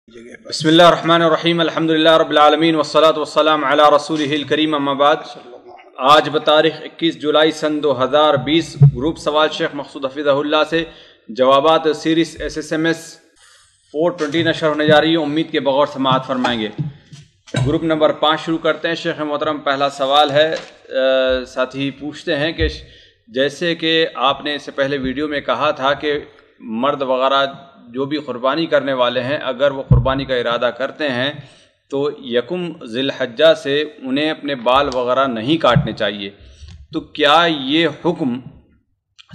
بسم اللہ الرحمن الرحیم الحمدللہ رب العالمین والصلاة والسلام علی رسولہ الکریم اما بعد۔ آج بتاریخ 21 جولائی سن 2020 گروپ سوال شیخ مقصود حفظہ اللہ سے جوابات سیریز SSMS 420 نشر ہونے جا رہی ہے، امید کے بغور سماعت فرمائیں گے۔ گروپ نمبر 5 شروع کرتے ہیں۔ شیخ محترم، پہلا سوال ہے، ساتھی پوچھتے ہیں کہ جیسے کہ آپ نے اس سے پہلے ویڈیو میں کہا تھا کہ مرد وغیرہ جو بھی قربانی کرنے والے ہیں اگر وہ قربانی کا ارادہ کرتے ہیں تو یکم ذی الحجہ سے انہیں اپنے بال وغیرہ نہیں کاٹنے چاہیے، تو کیا یہ حکم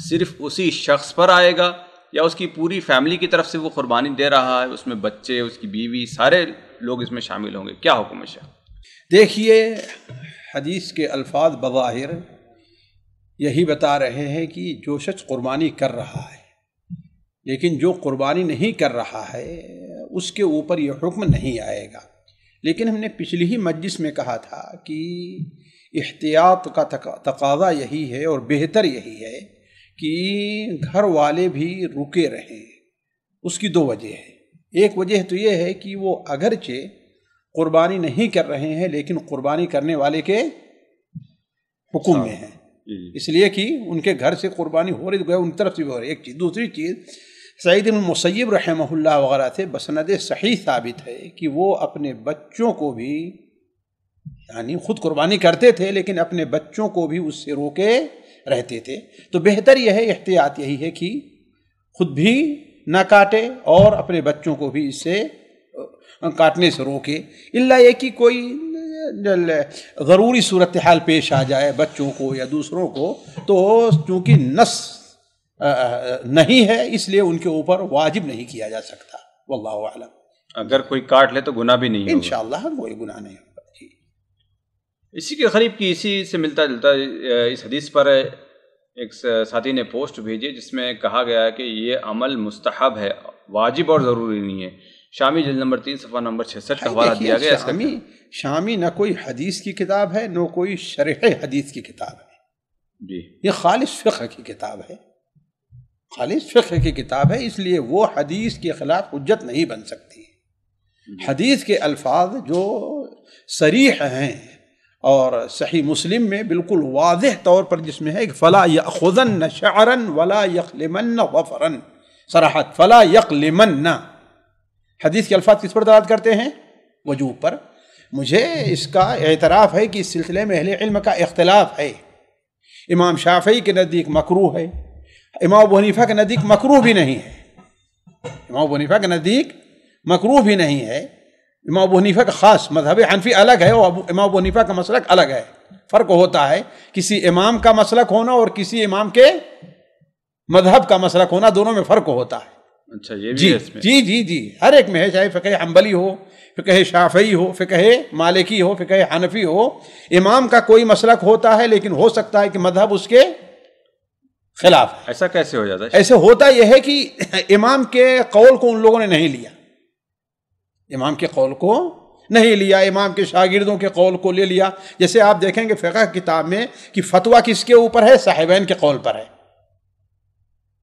صرف اسی شخص پر آئے گا یا اس کی پوری فیملی کی طرف سے وہ قربانی دے رہا ہے، اس میں بچے، اس کی بیوی، سارے لوگ اس میں شامل ہوں گے؟ کیا حکم ہے شیخ؟ دیکھیے، حدیث کے الفاظ بظاہر یہی بتا رہے ہیں کہ جو شخص قربانی کر رہا ہے لیکن جو قربانی نہیں کر رہا ہے اس کے اوپر یہ حکم نہیں آئے گا۔ لیکن ہم نے پچھلی ہی مجلس میں کہا تھا کہ احتیاط کا تقاضا یہی ہے اور بہتر یہی ہے کہ گھر والے بھی رکے رہیں۔ اس کی دو وجہ ہے۔ ایک وجہ تو یہ ہے کہ وہ اگرچہ قربانی نہیں کر رہے ہیں لیکن قربانی کرنے والے کے حکم میں ہیں، اس لیے کہ ان کے گھر سے قربانی ہو رہی ہے، ان طرف سے بھی ہو رہی ہے، ایک چیز۔ دوسری چیز، سعید بن المسیب رحمہ اللہ وغیرہ سے بسند صحیح ثابت ہے کہ وہ اپنے بچوں کو بھی، یعنی خود قربانی کرتے تھے لیکن اپنے بچوں کو بھی اس سے روکے رہتے تھے۔ تو بہتر یہ ہے، احتیاط یہی ہے کہ خود بھی نہ کاٹے اور اپنے بچوں کو بھی اس سے کاٹنے سے روکے، الا یہ کہ کوئی ضروری صورتحال پیش آ جائے بچوں کو یا دوسروں کو، تو چونکہ نص نہیں ہے اس لیے ان کے اوپر واجب نہیں کیا جا سکتا۔ واللہ اعلم۔ اگر کوئی کاٹ لے تو گناہ بھی نہیں ہوگا انشاءاللہ، کوئی گناہ نہیں ہوگا۔ جی، اسی کے قریب کی، اسی سے ملتا جلتا اس حدیث پر ایک ساتھی نے پوسٹ بھیجی جس میں کہا گیا ہے کہ یہ عمل مستحب ہے، واجب اور ضروری نہیں ہے۔ شامی جلد نمبر 3 صفحہ نمبر 66 کا حوالہ دیا گیا۔ شامی نہ کوئی حدیث کی کتاب ہے نہ کوئی شرح حدیث کی کتاب ہے، جی، یہ خالص فقہ کی کتاب ہے، خالص فقہ کی کتاب ہے، اس لیے وہ حدیث کے خلاف حجت نہیں بن سکتی۔ حدیث کے الفاظ جو صریح ہیں اور صحیح مسلم میں بالکل واضح طور پر جس میں ہے فلا یأخذن شعرا ولا یقلمن ظفرا، صراحت فلا یقلمن، حدیث کے الفاظ کس پر دلالت کرتے ہیں؟ وجوب پر۔ مجھے اس کا اعتراف ہے کہ اس سلسلے میں اہل علم کا اختلاف ہے۔ امام شافعی کے نزدیک مکروہ ہے، امام ابو حنیفہ کے نزدیک مکروہ بھی نہیں ہے، امام ابو حنیفہ کے نزدیک مکروہ بھی نہیں ہے۔ امام ابو حنیفہ کا خاص مذہب حنفی الگ ہے اور امام ابو حنیفہ کا مسلک الگ ہے۔ فرق ہوتا ہے کسی امام کا مسلک ہونا اور کسی امام کے مذہب کا مسلک ہونا، دونوں میں فرق ہوتا ہے۔ اچھا، یہ بھی ہے اس میں؟ جی جی جی، ہر ایک میں ہے، چاہے فقہ حنبلی ہو، فقہ شافعی ہو، فقہ مالکی ہو، فقہ حنفی ہو، امام کا کوئی مسلک ہوتا ہے لیکن ہو سکتا ہے کہ مذہب اس کے خلاف ہے۔ ایسا کیسے ہو جاتا ہے؟ ایسے ہوتا یہ ہے کہ امام کے قول کو ان لوگوں نے نہیں لیا، امام کے قول کو نہیں لیا، امام کے شاگردوں کے قول کو لے لیا۔ جیسے آپ دیکھیں گے فقہ کتاب میں کہ فتویٰ کس کے اوپر ہے؟ صاحبین کے قول پر ہے۔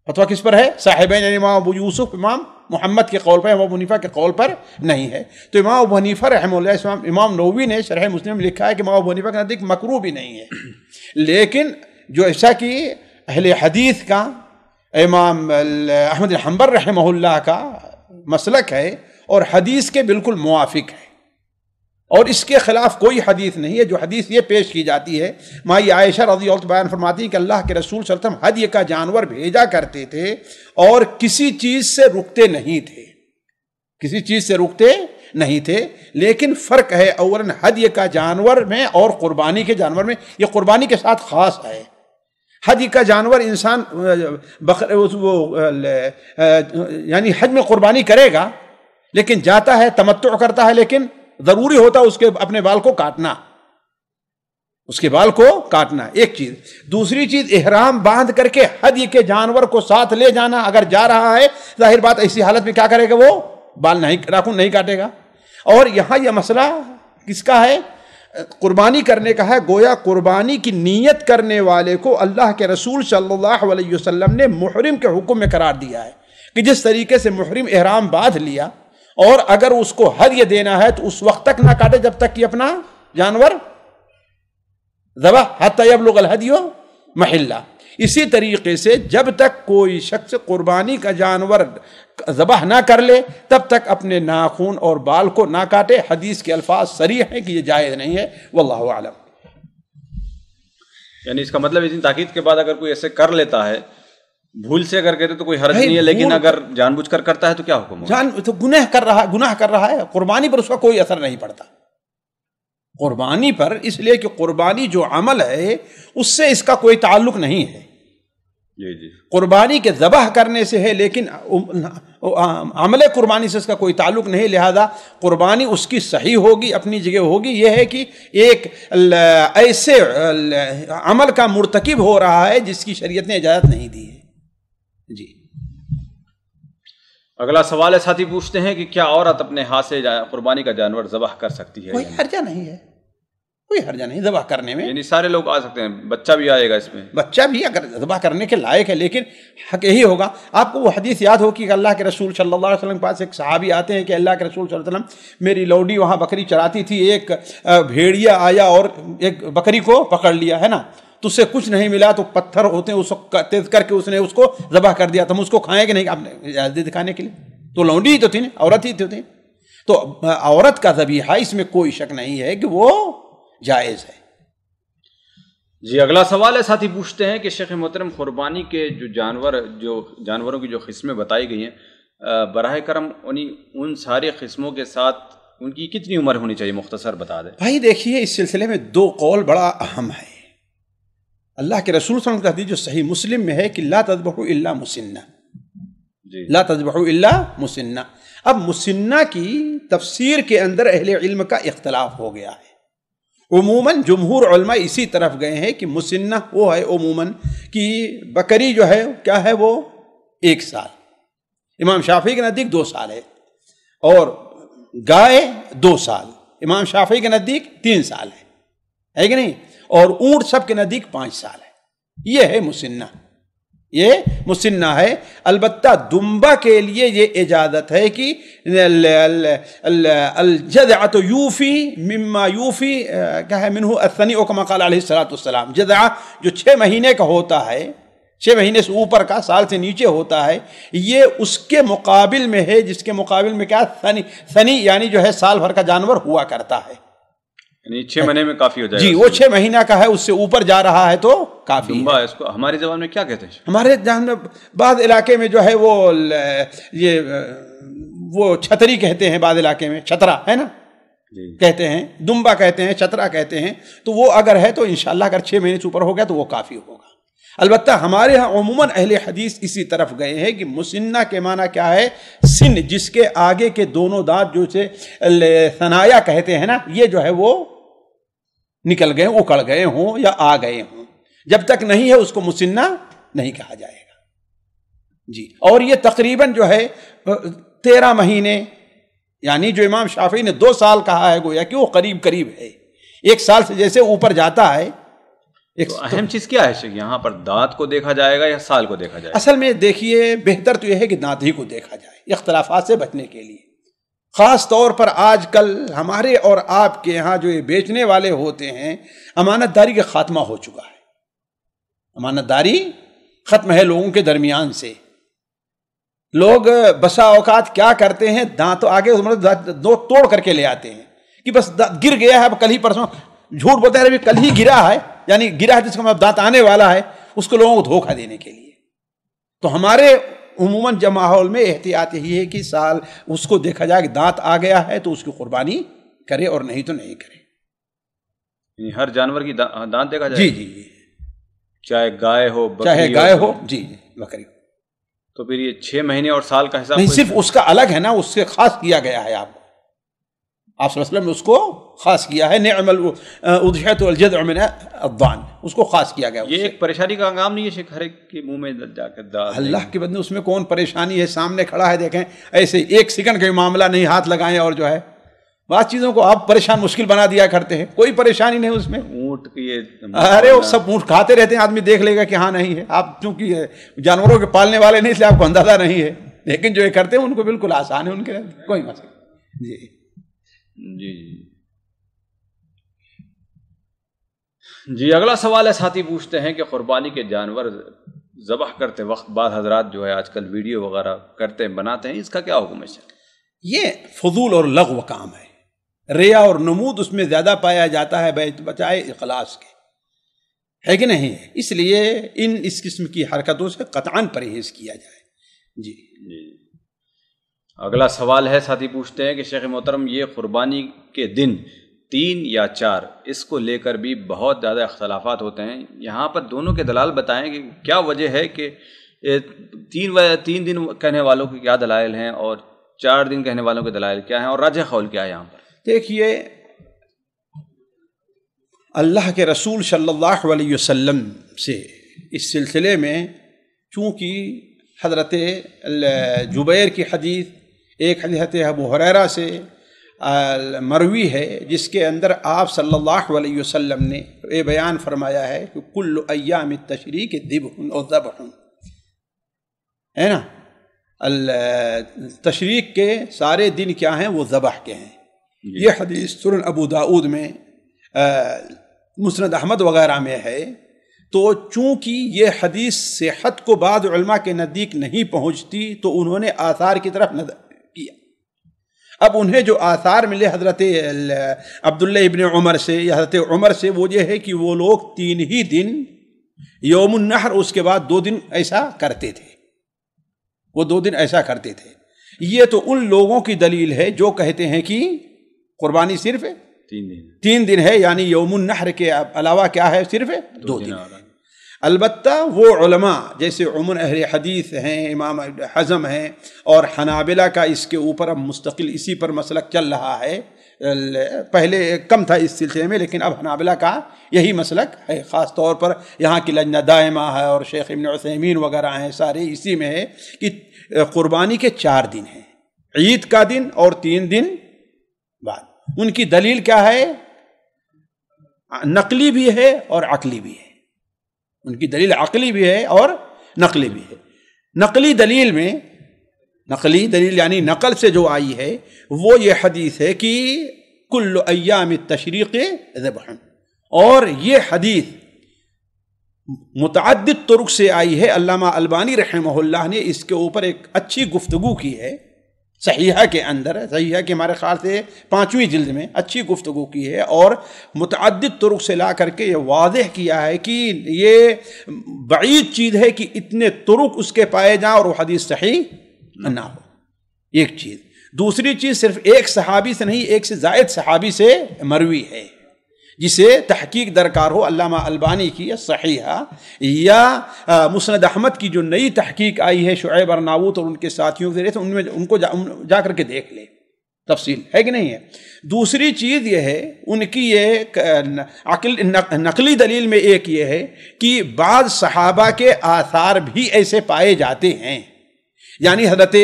فتویٰ کس پر ہے؟ صاحبین، یعنی امام ابو یوسف، امام محمد کے قول پر، امام ابو حنیفہ کے قول پر نہیں ہے۔ تو امام ابو حنیفہ رحمہ اللہ، امام نووی نے شرح مسلم میں لکھا ہے کہ امام ابو حنیفہ کے نزدیک مکروہ بھی نہیں ہے، لیکن جو ایسا کہ اہل حدیث کا امام احمد بن حنبل رحمہ اللہ کا مسلک ہے اور حدیث کے بالکل موافق ہے، اور اس کے خلاف کوئی حدیث نہیں ہے۔ جو حدیث یہ پیش کی جاتی ہے، مائی عائشہ رضی اللہ عنہ بیان فرماتی ہیں کہ اللہ کے رسول صلی اللہ علیہ وسلم ہدیہ کا جانور بھیجا کرتے تھے اور کسی چیز سے رکتے نہیں تھے، کسی چیز سے رکتے نہیں تھے۔ لیکن فرق ہے اولاً ہدیہ کا جانور میں اور قربانی کے جانور میں۔ یہ قربانی کے ساتھ خاص ہے۔ حج کا جانور انسان یعنی حج میں قربانی کرے گا لیکن جاتا ہے، تمتع کرتا ہے، لیکن ضروری ہوتا ہے اس کے اپنے بال کو کاٹنا، اس کے بال کو کاٹنا، ایک چیز۔ دوسری چیز، احرام باندھ کر کے حج کے جانور کو ساتھ لے جانا۔ اگر جا رہا ہے ظاہر بات ایسی حالت میں کیا کرے گا؟ وہ بال ناخن نہیں کاٹے گا۔ اور یہاں یہ مسئلہ کس کا ہے؟ قربانی کرنے کا ہے۔ گویا قربانی کی نیت کرنے والے کو اللہ کے رسول صلی اللہ علیہ وسلم نے محرم کے حکم میں قرار دیا ہے کہ جس طریقے سے محرم احرام باندھ لیا اور اگر اس کو ہدیہ دینا ہے تو اس وقت تک نہ کاٹے جب تک کہ اپنا جانور ذبح حتی یبلغ الہدی محلہ. اسی طریقے سے جب تک کوئی شخص قربانی کا جانور ذبح نہ کر لے تب تک اپنے ناخن اور بال کو نہ کاٹے. حدیث کے الفاظ صریح ہیں کہ یہ جائز نہیں ہے. واللہ اعلم. یعنی اس کا مطلب اتنی تاکید کے بعد اگر کوئی ایسے کر لیتا ہے, بھول سے اگر کہتے تو کوئی حرج نہیں ہے, لیکن اگر جان بوجھ کر کرتا ہے تو کیا حکم ہوگا؟ تو گناہ کر رہا ہے. قربانی پر اس کا کوئی اثر نہیں پڑتا. قربانی پر اس لیے کہ قربانی جو عمل ہے اس سے اس کا کوئی تعلق نہیں ہے. جی قربانی کے ذبح کرنے سے ہے, لیکن عمل قربانی سے اس کا کوئی تعلق نہیں. لہذا قربانی اس کی صحیح ہوگی, اپنی جگہ ہوگی. یہ ہے کہ ایک ایسے عمل کا مرتکب ہو رہا ہے جس کی شریعت نے اجازت نہیں دی ہے. جی. اگلا سوال ہے, ساتھی پوچھتے ہیں کہ کیا عورت اپنے ہاتھ سے قربانی کا جانور ذبح کر سکتی ہے؟ کوئی حرجہ نہیں ہے, کوئی حرجہ نہیں ذبح کرنے میں. یعنی سارے لوگ آ سکتے ہیں, بچہ بھی آئے گا اس میں؟ بچہ بھی اگر ذبح کرنے کے لائق ہے, لیکن حق یہی ہوگا. آپ کو وہ حدیث یاد ہو کہ اللہ کے رسول صلی اللہ علیہ وسلم کے پاس ایک صحابی آتے ہیں کہ اللہ کے رسول صلی اللہ علیہ وسلم میری لوڈی وہاں بکری چراتی تھی, ایک بھیڑیا آیا اور ایک بکری کو پکڑ لیا ہے نا, تو اس سے کچھ نہیں ملا تو پتھر ہوتے ہیں اس کو تیز کر کے اس نے اس کو ذبح کر دیا. تو ہم اس کو کھائیں کہ نہیں؟ آپ نے اجازت دکھانے کے لیے, تو لونڈی ہی تو تھی, عورت ہی تو تھی. تو عورت کا ذبیحہ اس میں کوئی شک نہیں ہے کہ وہ جائز ہے. جی. اگلا سوال ہے, ساتھی پوچھتے ہیں کہ شیخ محترم قربانی کے جو جانوروں کی جو قسمیں بتائی گئی ہیں, براہ کرم ان سارے قسموں کے ساتھ ان کی کتنی عمر ہونی چاہیے, مختصر بتا دیں. بھائی دیکھیے, اس سلسلے میں دو قول بڑا اہم ہے. اللہ کے رسول صلی اللہ علیہ وسلم کا حدیث جو صحیح مسلم میں ہے کہ لا تذبحوا الا مسنہ. جی. لا تذبحوا الا مسنہ. اب مسنہ کی تفسیر کے اندر اہل علم کا اختلاف ہو گیا ہے. عموماً جمہور علماء اسی طرف گئے ہیں کہ مسنہ وہ ہے عموماً کہ بکری جو ہے کیا ہے, وہ 1 سال. امام شافعی کے نزدیک 2 سال ہے, اور گائے 2 سال. امام شافعی کے نزدیک 3 سال ہے کہ نہیں, اور اونٹ سب کے نزدیک 5 سال ہے. یہ ہے مسنہ, یہ مسنہ ہے. البتہ دمبا کے لیے یہ اجازت ہے کہ الجذعۃ یوفی مما یوفی کیا ہے منہ الثنی, او کما قال علیہ الصلوۃ والسلام. جذع جو 6 مہینے کا ہوتا ہے, 6 مہینے سے اوپر کا, سال سے نیچے ہوتا ہے, یہ اس کے مقابل میں ہے جس کے مقابل میں کیا ثنی یعنی جو ہے سال بھر کا جانور ہوا کرتا ہے. یعنی 6 مہینے میں کافی ہو جائے گا. جی, وہ 6 مہینہ کا ہے, اس سے اوپر جا رہا ہے تو کافی ہے. اس کو ہماری زبان میں کیا کہتے ہیں؟ ہمارے جہاں بعض علاقے میں جو ہے وہ چھتری کہتے ہیں, بعض علاقے میں چھترا ہے نا کہتے ہیں, دمبا کہتے ہیں, چھترا کہتے ہیں. تو وہ اگر ہے تو انشاءاللہ اگر 6 مہینے سے اوپر ہو گیا تو وہ کافی ہوگا. البتہ ہمارے ہاں عموماً اہل حدیث اسی طرف گئے ہیں کہ مسنہ کے معنی کیا ہے, سن جس کے آگے کے دونوں دانت جو سے ثنایا کہتے ہیں نا, یہ جو ہے وہ نکل گئے, اکڑ گئے ہوں یا آ گئے ہوں. جب تک نہیں ہے اس کو مسنہ نہیں کہا جائے گا. جی. اور یہ تقریباً جو ہے 13 مہینے, یعنی جو امام شافعی نے 2 سال کہا ہے گویا کہ وہ قریب قریب ہے. 1 سال سے جیسے اوپر جاتا ہے. تو اہم چیز کیا ہے یہاں پر, دانت کو دیکھا جائے گا یا سال کو دیکھا جائے گا؟ اصل میں دیکھیے بہتر تو یہ ہے کہ دانت ہی کو دیکھا جائے, اختلافات سے بچنے کے لیے. خاص طور پر آج کل ہمارے اور آپ کے ہاں جو یہ بیچنے والے ہوتے ہیں, امانت داری کا خاتمہ ہو چکا ہے. امانت داری ختم ہے لوگوں کے درمیان سے. لوگ بسا اوقات کیا کرتے ہیں, دانت آگے دو توڑ کر کے لے آتے ہیں کہ بس گر گیا ہے, اب کل ہی پرسوں جھوٹ بولتے ہیں کل ہی گرا ہے, یعنی گرا ہے جس کا مطلب دانت آنے والا ہے, اس کو لوگوں کو دھوکہ دینے کے لیے. تو ہمارے عموماً جب ماحول میں احتیاط یہی ہے کہ سال اس کو دیکھا جائے کہ دانت آ گیا ہے تو اس کی قربانی کرے, اور نہیں تو نہیں کرے. ہر جانور کی دانت دیکھا جائے؟ جی جی, چاہے گائے ہو چاہے گائے ہو, جی جی بکری. تو پھر یہ 6 مہینے اور سال کا حساب نہیں, صرف اس کا الگ ہے نا, اس سے خاص کیا گیا ہے. آپ صلی اللہ علیہ وسلم نے اس کو خاص کیا ہے. نعم الاضحیۃ والجذع من الضان, اس کو خاص کیا گیا. یہ ایک پریشانی کا کام نہیں ہے ہر ایک کے منہ میں جا کر دال. اللہ کے بندے, اس میں کون پریشانی ہے؟ سامنے کھڑا ہے, دیکھیں ایسے 1 سیکنڈ کا معاملہ نہیں, ہاتھ لگائیں اور جو ہے بعض چیزوں کو آپ پریشان مشکل بنا دیا کرتے ہیں. کوئی پریشانی نہیں اس میں. اونٹ کی ارے وہ سب اونٹ کھاتے رہتے ہیں, آدمی دیکھ لے گا کہ ہاں نہیں ہے. آپ چونکہ جانوروں کے پالنے والے نہیں, اس لیے آپ کو اندازہ نہیں ہے. لیکن جو یہ کرتے ہیں ان کو بالکل آسان ہے، ان کے کوئی مسئلہ. جی جی جی اگلا سوال ہے، ساتھی پوچھتے ہیں کہ قربانی کے جانور ذبح کرتے وقت بعض حضرات جو ہے آج کل ویڈیو وغیرہ کرتے ہیں، بناتے ہیں، اس کا کیا حکم ہے؟ یہ فضول اور لغو کام ہے، ریا اور نمود اس میں زیادہ پایا جاتا ہے بچائے اخلاص کے، ہے کہ نہیں؟ اس لیے اس قسم کی حرکتوں سے قطعاً پرہیز کیا جائے. جی اگلا سوال ہے، ساتھی پوچھتے ہیں کہ شیخ محترم یہ قربانی کے دن 3 یا 4 اس کو لے کر بھی بہت زیادہ اختلافات ہوتے ہیں، یہاں پر دونوں کے دلائل بتائیں کہ کیا وجہ ہے کہ 3 دن کہنے والوں کے کیا دلائل ہیں اور 4 دن کہنے والوں کے دلائل کیا ہیں، اور راجح قول کیا ہے یہاں پر؟ دیکھیے، اللہ کے رسول صلی اللہ علیہ وسلم سے اس سلسلے میں چونکہ حضرت جبیر کی حدیث، ایک حضرت ابو ہریرہ سے مروی ہے، جس کے اندر آپ صلی اللہ علیہ وسلم نے یہ بیان فرمایا ہے کہ کل ایام التشریق ذبح و ذبح، ہے نا، تشریق کے سارے دن کیا ہیں؟ وہ ذبح کے ہیں. یہ حدیث سنن ابو داؤد میں، مسند احمد وغیرہ میں ہے. تو چونکہ یہ حدیث صحت کو بعض علماء کے نزدیک نہیں پہنچتی تو انہوں نے آثار کی طرف نظر کیا. اب انہیں جو آثار ملے حضرت عبداللہ ابن عمر سے یا حضرت عمر سے، وہ یہ ہے کہ وہ لوگ 3 ہی دن یوم النحر، اس کے بعد 2 دن ایسا کرتے تھے، وہ 2 دن ایسا کرتے تھے. یہ تو ان لوگوں کی دلیل ہے جو کہتے ہیں کہ قربانی صرف 3 دن ہے، یعنی یوم النحر کے علاوہ کیا ہے؟ صرف 2 دن. البتہ وہ علماء جیسے عمر اہل حدیث ہیں، امام حزم ہیں، اور حنابلہ کا اس کے اوپر اب مستقل اسی پر مسلک چل رہا ہے. پہلے کم تھا اس سلسلے میں، لیکن اب حنابلہ کا یہی مسلک ہے. خاص طور پر یہاں کی لجنہ دائمہ ہے اور شیخ ابن عثیمین وغیرہ ہیں، سارے اسی میں ہے کہ قربانی کے 4 دن ہیں، عید کا دن اور 3 دن بعد. ان کی دلیل کیا ہے؟ نقلی بھی ہے اور عقلی بھی ہے. ان کی دلیل عقلی بھی ہے اور نقلی بھی ہے. نقلی دلیل یعنی نقل سے جو آئی ہے وہ یہ حدیث ہے کہ کل ایام التشریق ذبح، اور یہ حدیث متعدد طرق سے آئی ہے. علامہ البانی رحمہ اللہ نے اس کے اوپر ایک اچھی گفتگو کی ہے صحیحہ کے اندر، صحیحہ کے ہمارے خیال سے 5ویں جلد میں اچھی گفتگو کی ہے، اور متعدد طرق سے لا کر کے یہ واضح کیا ہے کہ یہ بعید چیز ہے کہ اتنے طرق اس کے پائے جائیں اور وہ حدیث صحیح نہ ہو. ایک چیز. دوسری چیز، صرف ایک صحابی سے نہیں، ایک سے زائد صحابی سے مروی ہے، جسے تحقیق درکار ہو. علامہ البانی کی صحیحہ یا مسند احمد کی جو نئی تحقیق آئی ہے شعیب ارناؤوت اور ان کے ساتھیوں کے ذریعے، ان میں ان کو جا کر کے دیکھ لے، تفصیل ہے کہ نہیں ہے. دوسری چیز یہ ہے ان کی یہ نقلی دلیل میں ایک یہ ہے کہ بعض صحابہ کے آثار بھی ایسے پائے جاتے ہیں، یعنی حضرت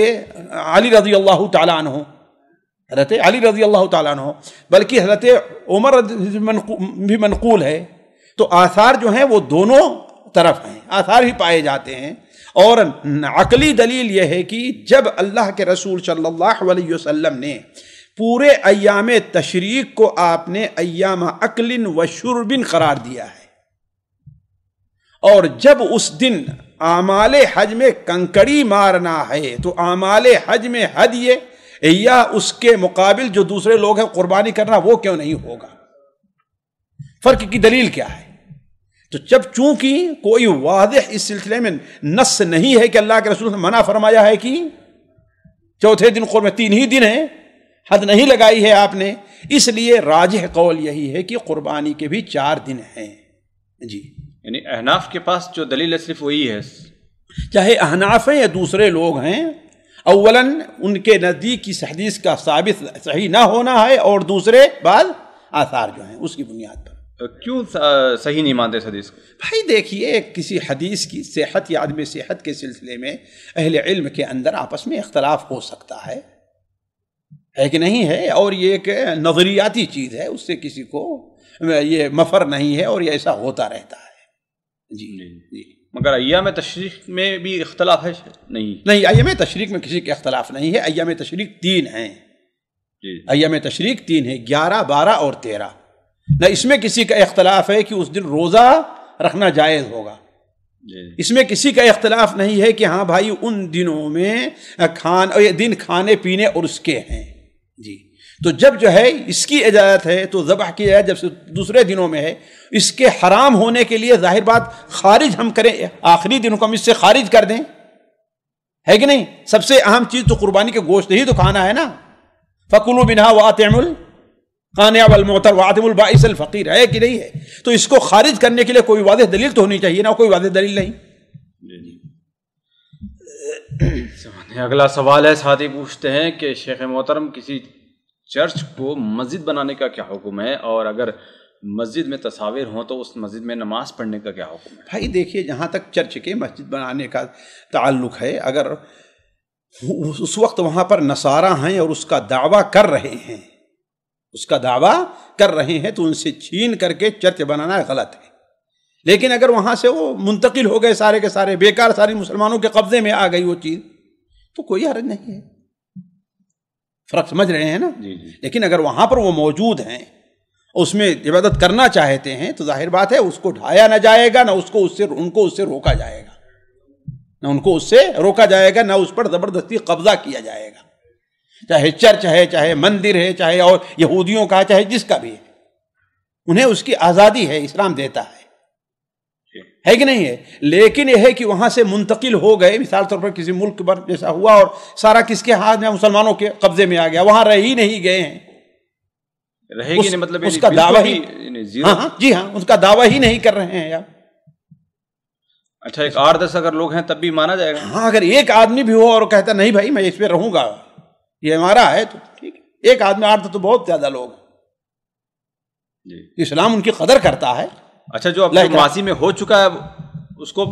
علی رضی اللہ تعالیٰ عنہ، حضرت علی رضی اللہ تعالیٰ عنہ، بلکہ حضرت عمر بھی منقول ہے. تو آثار جو ہیں وہ دونوں طرف ہیں، آثار ہی پائے جاتے ہیں. اور عقلی دلیل یہ ہے کہ جب اللہ کے رسول صلی اللہ علیہ وسلم نے پورے ایام تشریق کو آپ نے ایام اکل و شرب قرار دیا ہے، اور جب اس دن اعمال حج میں کنکڑی مارنا ہے تو اعمال حج میں ہدیے یا اس کے مقابل جو دوسرے لوگ ہیں قربانی کرنا، وہ کیوں نہیں ہوگا؟ فرق کی دلیل کیا ہے؟ تو جب چونکہ کوئی واضح اس سلسلے میں نص نہیں ہے کہ اللہ کے رسول نے منع فرمایا ہے کہ چوتھے دن قربانی، 3 ہی دن ہیں، حد نہیں لگائی ہے آپ نے، اس لیے راجح قول یہی ہے کہ قربانی کے بھی 4 دن ہیں. جی، یعنی احناف کے پاس جو دلیل ہے صرف وہی ہے، چاہے احناف ہیں یا دوسرے لوگ ہیں. اولاً ان کے نزدیک اس حدیث کا ثابت صحیح نہ ہونا ہے، اور دوسرے بعض آثار جو ہیں اس کی بنیاد پر. کیوں صحیح نہیں مانتے اس حدیث کو؟ بھائی دیکھیے، کسی حدیث کی صحت یا عدم صحت کے سلسلے میں اہل علم کے اندر آپس میں اختلاف ہو سکتا ہے کہ نہیں ہے، اور یہ ایک نظریاتی چیز ہے، اس سے کسی کو یہ مفر نہیں ہے، اور یہ ایسا ہوتا رہتا ہے. جی. مگر ایام تشریق میں بھی اختلاف ہے؟ نہیں، ایام تشریق میں کسی کے اختلاف نہیں ہے. ایام تشریق 3 ہیں. ایام تشریق 3 ہیں، 11، 12 اور 13. نہ اس میں کسی کا اختلاف ہے کہ اس دن روزہ رکھنا جائز ہوگا. اس میں کسی کا اختلاف نہیں ہے کہ ہاں بھائی ان دنوں میں دن کھانے پینے اور اس کے ہیں. جی تو جب جو ہے اس کی اجازت ہے تو ذبح کی جائے، جب سے دوسرے دنوں میں ہے اس کے حرام ہونے کے لیے ظاہر بات خارج ہم کریں، آخری دنوں کو ہم اس سے خارج کر دیں، ہے کہ نہیں؟ سب سے اہم چیز تو قربانی کے گوشت ہی تو کھانا ہے نا. فَكُلُوا مِنْهَا وَأَطْعِمُوا الْقَانِعَ وَالْمُعْتَرَّ وَأَطْعِمُوا الْبَائِسَ الْفَقِيرَ، ہے کہ نہیں ہے؟ تو اس کو خارج کرنے کے لیے کوئی واضح دلیل تو ہونی چاہیے نا، کوئی واضح دلیل نہیں. اگلا سوال ہے، ساتھی پوچھتے ہیں کہ شیخ محترم کسی چرچ کو مسجد بنانے کا کیا حکم ہے، اور اگر مسجد میں تصاویر ہوں تو اس مسجد میں نماز پڑھنے کا کیا حکم ہے؟ بھائی دیکھیے، جہاں تک چرچ کے مسجد بنانے کا تعلق ہے، اگر اس وقت وہاں پر نصارہ ہیں اور اس کا دعویٰ کر رہے ہیں تو ان سے چھین کر کے چرچ بنانا غلط ہے. لیکن اگر وہاں سے وہ منتقل ہو گئے سارے کے سارے، بیکار ساری مسلمانوں کے قبضے میں آ گئی وہ چیز، تو کوئی حرج نہیں ہے. فرق سمجھ رہے ہیں نا؟ لیکن اگر وہاں پر وہ موجود ہیں، اس میں عبادت کرنا چاہتے ہیں، تو ظاہر بات ہے اس کو ڈھایا نہ جائے گا، نہ ان کو اس سے روکا جائے گا، نہ اس پر زبردستی قبضہ کیا جائے گا. چاہے چرچ ہے، چاہے مندر ہے، چاہے اور یہودیوں کا، چاہے جس کا بھی ہے، انہیں اس کی آزادی ہے، اسلام دیتا ہے کہ نہیں ہے. لیکن یہ ہے کہ وہاں سے منتقل ہو گئے، مثال طور پر کسی ملک پر جیسا ہوا اور سارا کس کے ہاتھ میں، مسلمانوں کے قبضے میں آ گیا، وہاں رہ ہی نہیں گئے ہیں، رہے گی نہیں مطلب اس کا دعویٰ ہی، جی ہاں، اس کا دعویٰ ہی نہیں کر رہے ہیں یار. اچھا، 1 8 10 اگر لوگ ہیں تب بھی مانا جائے گا؟ ہاں، اگر ایک آدمی بھی ہو اور کہتا نہیں بھائی میں اس پہ رہوں گا، یہ ہمارا ہے، تو ٹھیک ہے. ایک آدمی 8 تو بہت زیادہ لوگ، اسلام ان کی قدر کرتا ہے. اچھا، جو اب ماضی میں ہو چکا ہے اس کو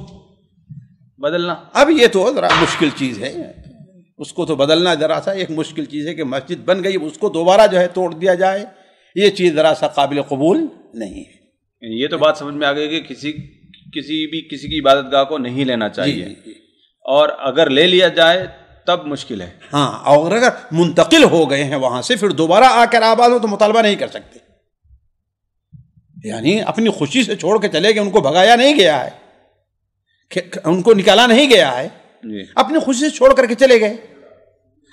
بدلنا، اب یہ تو ذرا مشکل چیز ہے، اس کو تو بدلنا ذرا سا ایک مشکل چیز ہے کہ مسجد بن گئی اس کو دوبارہ جو ہے توڑ دیا جائے، یہ چیز ذرا سا قابل قبول نہیں ہے. یہ تو بات سمجھ میں آ گئی کہ کسی کی عبادت گاہ کو نہیں لینا چاہیے. اور اگر لے لیا جائے تب مشکل ہے. ہاں، اور اگر منتقل ہو گئے ہیں وہاں سے، پھر دوبارہ آ کر آباد ہو تو مطالبہ نہیں کر سکتے. یعنی اپنی خوشی سے چھوڑ کے چلے گئے، ان کو بھگایا نہیں گیا ہے، ان کو نکالا نہیں گیا ہے، اپنی خوشی سے چھوڑ کر کے چلے گئے.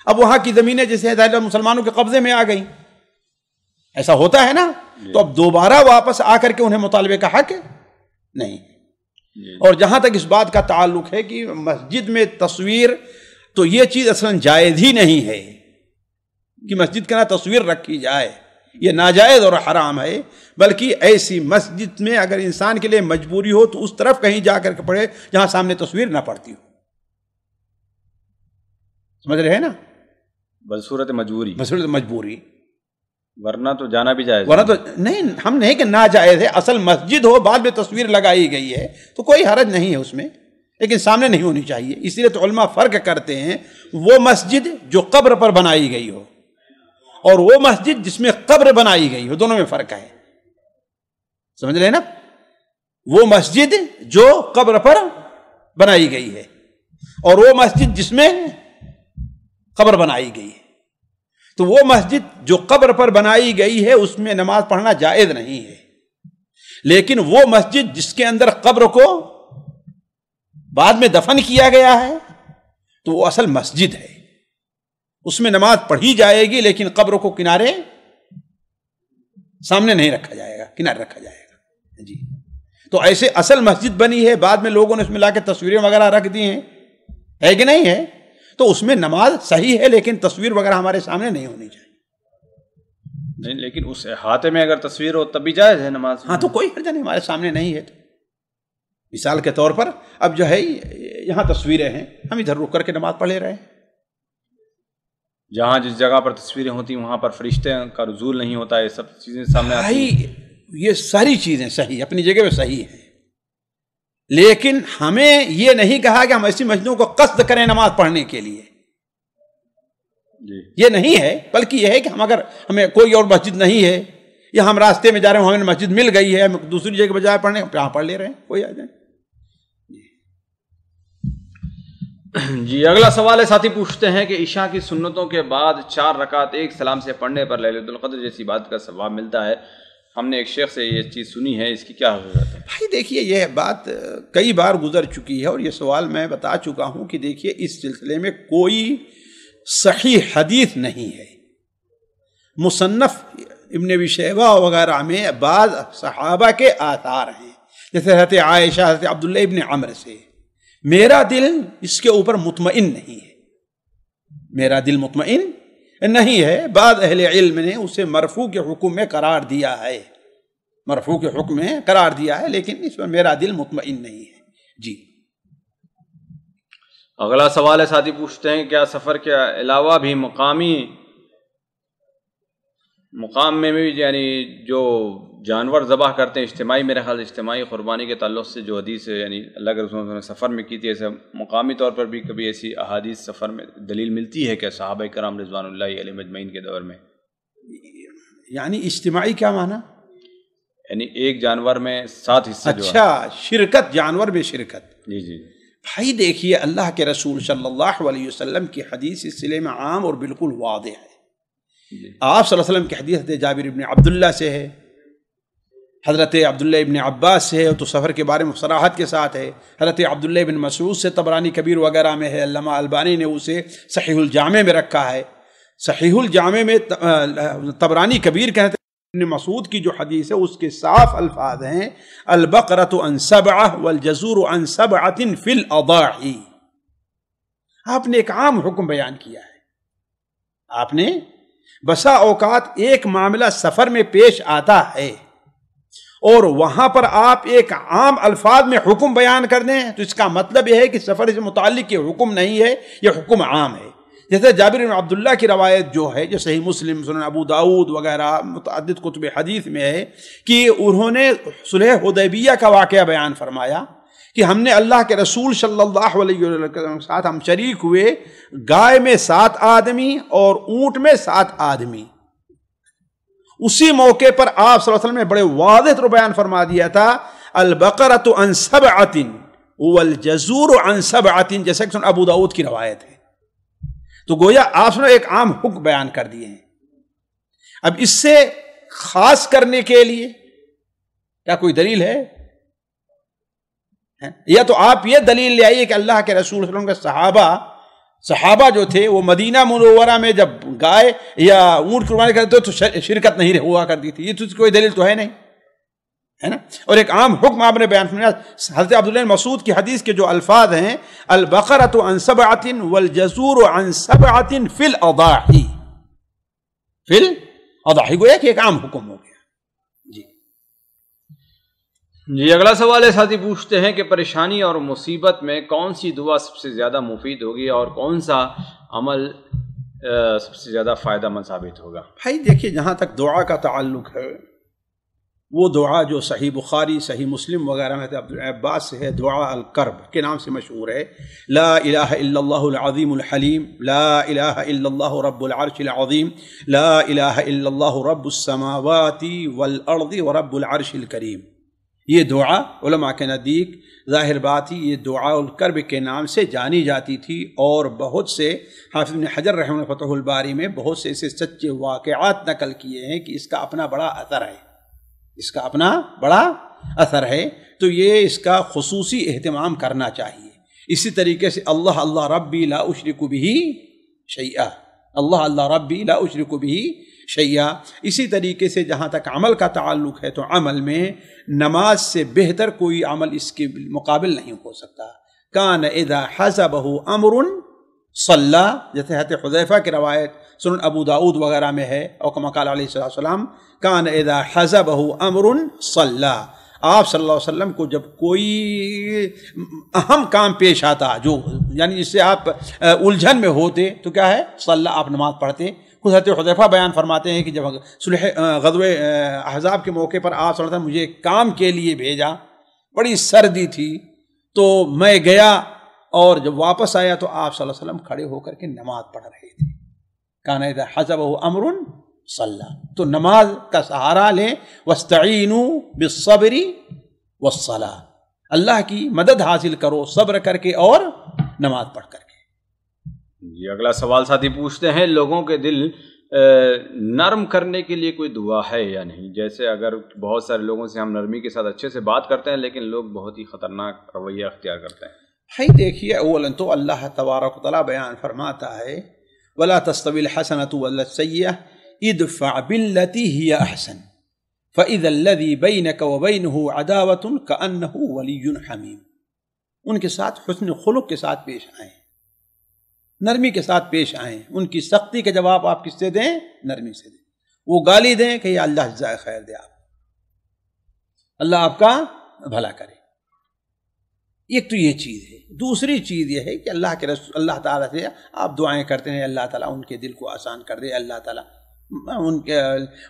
اب وہاں کی زمینیں جیسے مسلمانوں کے قبضے میں آ گئی، ایسا ہوتا ہے نا، تو اب دوبارہ واپس آ کر کے انہیں مطالبے کا حق نہیں. اور جہاں تک اس بات کا تعلق ہے کہ مسجد میں تصویر، تو یہ چیز اصلاً جائز ہی نہیں ہے کہ مسجد کے نا تصویر رکھی جائے، یہ ناجائز اور حرام ہے. بلکہ ایسی مسجد میں اگر انسان کے لیے مجبوری ہو تو اس طرف کہیں جا کر کے پڑھے جہاں سامنے تصویر نہ پڑتی ہو. سمجھ رہے ہیں نا؟ بصورت مجبوری، ورنہ تو جانا بھی جائز، ورنہ تو نہیں. ہم نہیں کہ ناجائز ہے، اصل مسجد ہو بعد میں تصویر لگائی گئی ہے تو کوئی حرج نہیں ہے اس میں، لیکن سامنے نہیں ہونی چاہیے. اس لیے تو علماء فرق کرتے ہیں، وہ مسجد جو قبر پر بنائی گئی ہو اور وہ مسجد جس میں قبر بنائی گئی ہو، دونوں میں فرق ہے. سمجھ رہے نا؟ وہ مسجد جو قبر پر بنائی گئی ہے اور وہ مسجد جس میں قبر بنائی گئی ہے. تو وہ مسجد جو قبر پر بنائی گئی ہے اس میں نماز پڑھنا جائز نہیں ہے. لیکن وہ مسجد جس کے اندر قبر کو بعد میں دفن کیا گیا ہے تو وہ اصل مسجد ہے، اس میں نماز پڑھی جائے گی، لیکن قبر کو کنارے سامنے نہیں رکھا جائے گا، کنارے رکھا جائے گا. جی تو ایسے اصل مسجد بنی ہے، بعد میں لوگوں نے اس میں لا کے تصویریں وغیرہ رکھ دی ہیں، ہے کہ نہیں ہے؟ تو اس میں نماز صحیح ہے، لیکن تصویر وغیرہ ہمارے سامنے نہیں ہونی چاہیے. نہیں، لیکن اس احاطے میں اگر تصویر ہو تب بھی جائز ہے نماز. ہاں، تو کوئی حرج نہیں، ہمارے سامنے نہیں ہے. تو مثال کے طور پر اب جو ہے یہاں تصویریں ہیں، ہم ادھر رک کر کے نماز پڑھ لے رہے ہیں. جہاں جس جگہ پر تصویریں ہوتی ہیں وہاں پر فرشتے کا نزول نہیں ہوتا، یہ سب چیزیں سامنے آتی ہیں. یہ ساری چیزیں صحیح، اپنی جگہ پہ صحیح ہیں، لیکن ہمیں یہ نہیں کہا کہ ہم ایسی مسجدوں کو قصد کریں نماز پڑھنے کے لیے. یہ نہیں ہے، بلکہ یہ ہے کہ ہمیں کوئی اور مسجد نہیں ہے، یا ہم راستے میں جا رہے ہیں، ہمیں مسجد مل گئی ہے، ہم دوسری جگہ بجائے پڑھنے یہاں پڑھ لے رہے ہیں، کوئی آ جائے. جی اگلا سوال ہے، ساتھی پوچھتے ہیں کہ عشاء کی سنتوں کے بعد 4 رکعت ایک سلام سے پڑھنے پر لیلۃ القدر جیسی بات کا ثواب ملتا ہے؟ ہم نے ایک شیخ سے یہ چیز سنی ہے، اس کی کیا حقیقت ہے؟ بھائی دیکھیے یہ بات کئی بار گزر چکی ہے اور یہ سوال میں بتا چکا ہوں کہ دیکھیے اس سلسلے میں کوئی صحیح حدیث نہیں ہے۔ مصنف ابن ابی شیبہ وغیرہ میں بعض صحابہ کے آثار ہیں، جیسے حضرت عائشہ، حضرت عبداللہ ابن عمر سے۔ میرا دل اس کے اوپر مطمئن نہیں ہے، میرا دل مطمئن نہیں ہے۔ بعض اہل علم نے اسے مرفوع کے حکم میں قرار دیا ہے، مرفوع کے حکم میں قرار دیا ہے، لیکن اس میں میرا دل مطمئن نہیں ہے۔ جی اگلا سوال ہے، ساتھی پوچھتے ہیں کیا سفر کے علاوہ بھی مقام میں بھی یعنی جو جانور ذبح کرتے ہیں اجتماعی، میرے خیال اجتماعی قربانی کے تعلق سے جو حدیث ہے یعنی اللہ کے رسول نے سفر میں کی تھی، ایسے مقامی طور پر بھی کبھی ایسی احادیث سفر میں دلیل ملتی ہے کہ صحابہ کرام رضوان اللہ علیہم اجمعین کے دور میں؟ یعنی اجتماعی کیا معنی؟ یعنی ایک جانور میں 7 حصے۔ اچھا، شرکت، جانور میں شرکت۔ جی جی بھائی دیکھیے اللہ کے رسول صلی اللہ علیہ وسلم کی حدیث اس سلسلے میں عام اور بالکل واضح ہے۔ آپ صلی اللہ علیہ وسلم کی حدیث حضرت جابر ابن عبداللہ سے ہے، حضرت عبداللہ ابن عباس سے ہے، تو سفر کے بارے میں صراحت کے ساتھ ہے۔ حضرت عبداللہ ابن مسعود سے طبرانی کبیر وغیرہ میں ہے، علامہ البانی نے اسے صحیح الجامع میں رکھا ہے۔ صحیح الجامع میں طبرانی کبیر کہتے ہیں ابن مسعود کی جو حدیث ہے اس کے صاف الفاظ ہیں، البقرۃ عن 7 والجزور عن 7 فی الاضاحی۔ آپ نے ایک عام حکم بیان کیا ہے۔ آپ نے بسا اوقات ایک معاملہ سفر میں پیش آتا ہے اور وہاں پر آپ ایک عام الفاظ میں حکم بیان کر دیں تو اس کا مطلب یہ ہے کہ سفر سے متعلق یہ حکم نہیں ہے، یہ حکم عام ہے۔ جیسے جابر بن عبداللہ کی روایت جو ہے، جو صحیح مسلم، سنن ابو داؤد وغیرہ متعدد کتب حدیث میں ہے کہ انہوں نے صلح حدیبیہ کا واقعہ بیان فرمایا کہ ہم نے اللہ کے رسول صلی اللہ علیہ وسلم کے ساتھ ہم شریک ہوئے، گائے میں 7 آدمی اور اونٹ میں 7 آدمی۔ اسی موقع پر آپ صلی اللہ علیہ وسلم نے بڑے واضح طور بیان فرما دیا تھا، البقرۃ عن 7 والجزور عن 7، جیسا کہ ابو داؤد کی روایت ہے۔ تو گویا آپ نے ایک عام حکم بیان کر دیے ہیں۔ اب اس سے خاص کرنے کے لیے کیا کوئی دلیل ہے؟ یا تو آپ یہ دلیل لے آئیے کہ اللہ کے رسول صلی اللہ علیہ وسلم کے صحابہ جو تھے وہ مدینہ منورہ میں جب گائے یا اونٹ قربانی کرتے تو شرکت نہیں ہوا کرتی تھی، یہ تو کوئی دلیل تو ہے نہیں، ہے نا۔ اور ایک عام حکم آپ نے بیان فرمایا، حضرت عبداللہ بن مسعود کی حدیث کے جو الفاظ ہیں، البقرۃ عن 7 والجزور عن 7 فی الاضاحی، فی الاضاحی، گویا کہ ایک عام حکم ہو گیا۔ جی اگلا سوال ہے، ساتھی پوچھتے ہیں کہ پریشانی اور مصیبت میں کون سی دعا سب سے زیادہ مفید ہوگی اور کون سا عمل سب سے زیادہ فائدہ مند ثابت ہوگا؟ بھائی دیکھیے جہاں تک دعا کا تعلق ہے، وہ دعا جو صحیح بخاری، صحیح مسلم وغیرہ میں عبد العباس سے ہے، دعا الکرب کے نام سے مشہور ہے۔ لا الہ الا اللہ العظیم الحلیم، لا الہ الا اللہ رب العرش العظیم، لا الہ الا اللہ رب السماوات والارض ورب العرش الکریم۔ یہ دعا علماء کے نزدیک ظاہر بات ہی یہ دعا الکرب کے نام سے جانی جاتی تھی، اور بہت سے حافظ ابن حجر رحمہ اللہ فتح الباری میں بہت سے ایسے سچے واقعات نقل کیے ہیں کہ اس کا اپنا بڑا اثر ہے، اس کا اپنا بڑا اثر ہے، تو یہ اس کا خصوصی اہتمام کرنا چاہیے۔ اسی طریقے سے اللہ اللہ ربی لا اشرک بہ شیئا، اللہ اللہ ربی لا اشرک بہ شیئا۔ اسی طریقے سے جہاں تک عمل کا تعلق ہے تو عمل میں نماز سے بہتر کوئی عمل اس کے مقابل نہیں ہو سکتا۔ کان اذا حسبہ امر صلی، جیسے حضرت حذیفہ کی روایت سنن ابو داؤد وغیرہ میں ہے، اور کما قال علیہ الصلوۃ والسلام کان اذا حسبہ امر صلی، آپ صلی اللہ علیہ وسلم کو جب کوئی اہم کام پیش آتا جو یعنی جس سے آپ الجھن میں ہوتے تو کیا ہے، صلی، آپ نماز پڑھتے۔ خود حضرت حذیفہ بیان فرماتے ہیں کہ جب غزوہ احزاب کے موقع پر آپ صلی اللہ علیہ وسلم مجھے کام کے لیے بھیجا، بڑی سردی تھی، تو میں گیا اور جب واپس آیا تو آپ صلی اللہ علیہ وسلم کھڑے ہو کر کے نماز پڑھ رہے تھے۔ کان اذا حسبہ امر صلی، تو نماز کا سہارا لیں، واستعینوا بالصبر والصلاۃ، اللہ کی مدد حاصل کرو صبر کر کے اور نماز پڑھ کر کے۔ جی اگلا سوال ساتھی پوچھتے ہیں لوگوں کے دل نرم کرنے کے لیے کوئی دعا ہے یا نہیں؟ جیسے اگر بہت سارے لوگوں سے ہم نرمی کے ساتھ اچھے سے بات کرتے ہیں لیکن لوگ بہت ہی خطرناک رویہ اختیار کرتے ہیں. دیکھیے اولاً تو اللہ تبارک و تعالیٰ بیان فرماتا ہے وَلَا تَسْتَوِي الْحَسَنَةُ وَلَا السَّيِّئَةُ ادْفَعْ بِالَّتِي هِيَ أَحْسَنُ فَإِذَا الَّذِي بَيْنَكَ وَبَيْنَهُ عَدَاوَةٌ كَأَنَّهُ وَلِيٌّ حَمِيمٌ. ان کے ساتھ حسن خلق کے ساتھ پیش آئیں، نرمی کے ساتھ پیش آئیں. ان کی سختی کا جواب آپ کس سے دیں؟ نرمی سے دیں. وہ گالی دیں کہ یا اللہ جزائے خیر دے، آپ اللہ آپ کا بھلا کرے. ایک تو یہ چیز ہے. دوسری چیز یہ ہے کہ اللہ کے رسول اللہ تعالیٰ سے آپ دعائیں کرتے ہیں اللہ تعالیٰ ان کے دل کو آسان کر دے، اللہ تعالیٰ